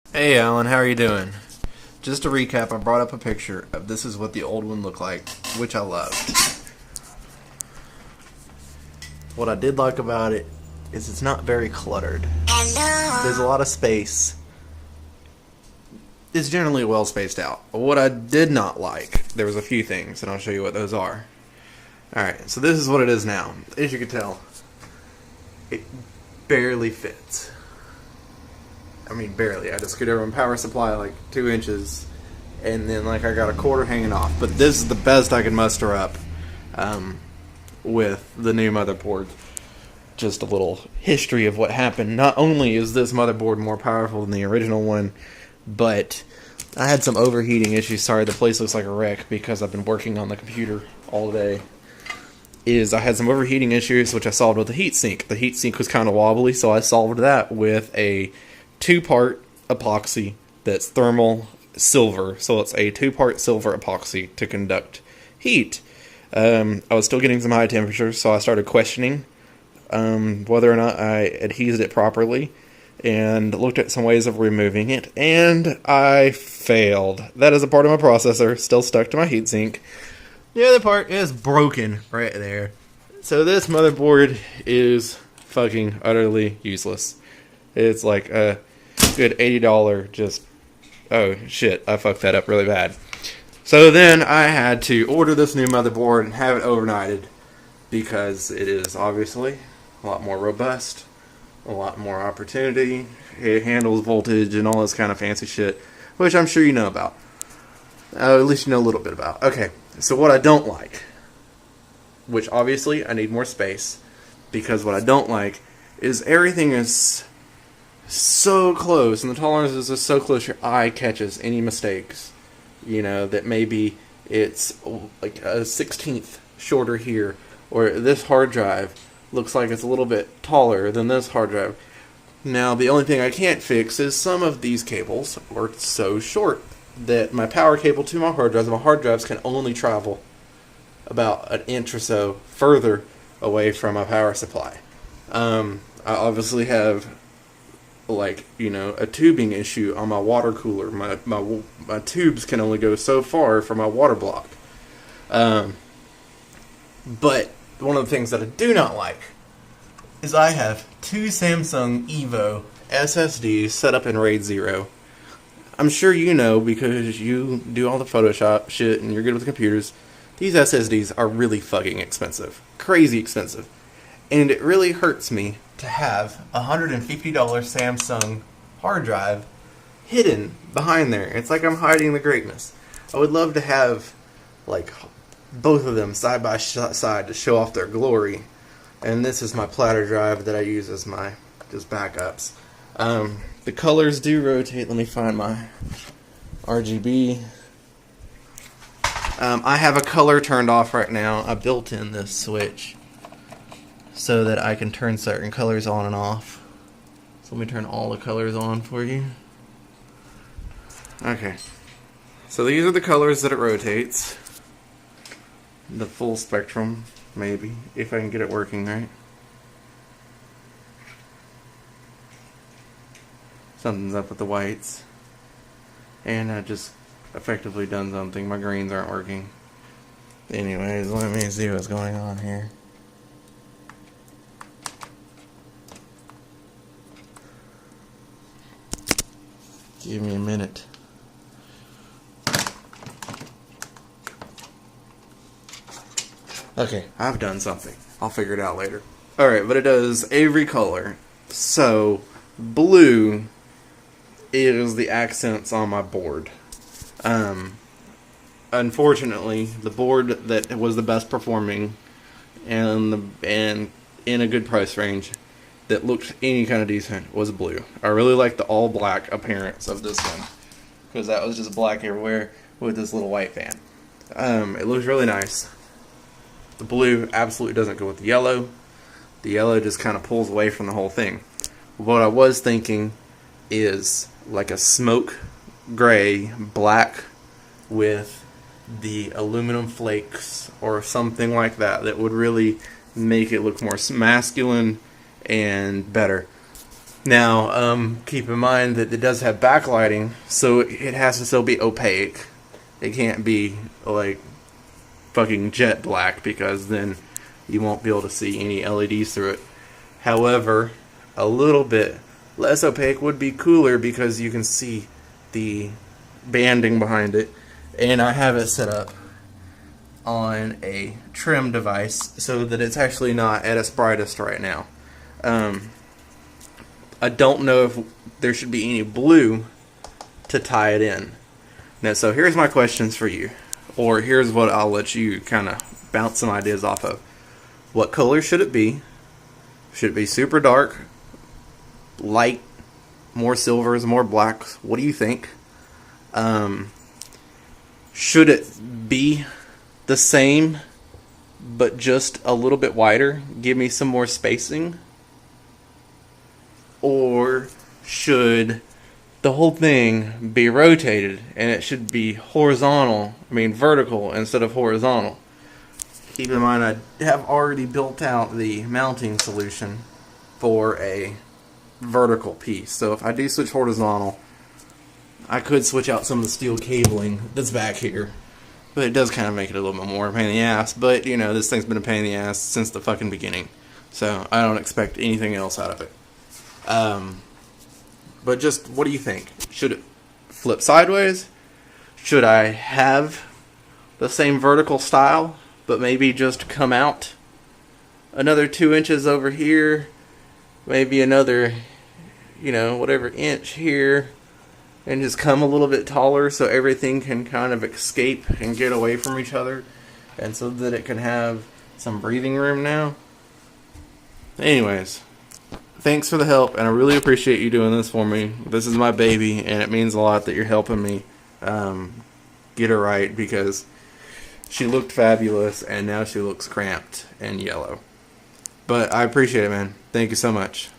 Hey Alan, how are you doing? Just to recap, I brought up a picture of this is what the old one looked like, which I loved. What I did like about it is it's not very cluttered. There's a lot of space. It's generally well spaced out. What I did not like, there was a few things, and I'll show you what those are. Alright, so this is what it is now. As you can tell, it barely fits. I mean, barely. I just screwed over my power supply like 2 inches, and then like I got a quarter hanging off. But this is the best I can muster up with the new motherboard. Just a little history of what happened. Not only is this motherboard more powerful than the original one, but I had some overheating issues. Sorry, the place looks like a wreck because I've been working on the computer all day. I had some overheating issues, which I solved with the heatsink. The heatsink was kind of wobbly, so I solved that with a 2-part epoxy that's thermal silver. So it's a 2-part silver epoxy to conduct heat. I was still getting some high temperatures, so I started questioning whether or not I adhesed it properly, and looked at some ways of removing it, and I failed. That is a part of my processor, still stuck to my heatsink. The other part is broken right there. So this motherboard is fucking utterly useless. It's like a good $80 just... Oh shit, I fucked that up really bad. So then I had to order this new motherboard and have it overnighted, because it is obviously a lot more robust, a lot more opportunity. It handles voltage and all this kind of fancy shit, which I'm sure you know about. At least you know a little bit about. Okay, so what I don't like, which obviously I need more space, because what I don't like is everything is so close, and the tolerances are so close your eye catches any mistakes. You know, that maybe it's like a 16th shorter here, or this hard drive looks like it's a little bit taller than this hard drive. Now, the only thing I can't fix is some of these cables are so short that my power cable to my hard drives can only travel about an inch or so further away from my power supply. I obviously have, like, you know, a tubing issue on my water cooler. My tubes can only go so far from my water block. But one of the things that I do not like is I have 2 Samsung Evo SSDs set up in RAID 0. I'm sure you know, because you do all the Photoshop shit and you're good with computers, these SSDs are really fucking expensive. Crazy expensive. And it really hurts me to have a $150 Samsung hard drive hidden behind there. It's like I'm hiding the greatness. I would love to have, like, both of them side by side to show off their glory. And this is my platter drive that I use as my just backups. The colors do rotate. Let me find my RGB. I have a color turned off right now. I built in this switch so that I can turn certain colors on and off. So let me turn all the colors on for you. Okay. So these are the colors that it rotates. The full spectrum, maybe, if I can get it working right. Something's up with the whites. And I just effectively done something. My greens aren't working. Anyways, let me see what's going on here. Give me a minute. Okay, I've done something. I'll figure it out later. Alright, but it does every color. So, blue is the accents on my board. Unfortunately, the board that was the best performing and in a good price range that looked any kind of decent was blue. I really like the all black appearance of this one, because that was just black everywhere with this little white band. It looks really nice. The blue absolutely doesn't go with the yellow. The yellow just kind of pulls away from the whole thing. What I was thinking is like a smoke gray black with the aluminum flakes or something like that would really make it look more masculine and better. Now, keep in mind that it does have backlighting, so it has to still be opaque. It can't be like fucking jet black, because then you won't be able to see any LEDs through it. However, a little bit less opaque would be cooler because you can see the banding behind it. And I have it set up on a trim device so that it's actually not at its brightest right now. I don't know if there should be any blue to tie it in. Now, so here's my questions for you, or here's what I'll let you kind of bounce some ideas off of. What color should it be? Should it be super dark, light, more silvers, more blacks? What do you think? Should it be the same but just a little bit wider? Give me some more spacing? Or should the whole thing be rotated and it should be vertical instead of horizontal? Keep in mind, I have already built out the mounting solution for a vertical piece. So if I do switch horizontal, I could switch out some of the steel cabling that's back here. But it does kind of make it a little bit more a pain in the ass. But, you know, this thing's been a pain in the ass since the fucking beginning. So I don't expect anything else out of it. But just, what do you think? Should it flip sideways? Should I have the same vertical style, but maybe just come out another 2 inches over here, maybe another, whatever inch here, and just come a little bit taller so everything can kind of escape and get away from each other, and so that it can have some breathing room now? Anyways, thanks for the help, and I really appreciate you doing this for me. This is my baby, and it means a lot that you're helping me get her right, because she looked fabulous, and now she looks cramped and yellow. But I appreciate it, man. Thank you so much.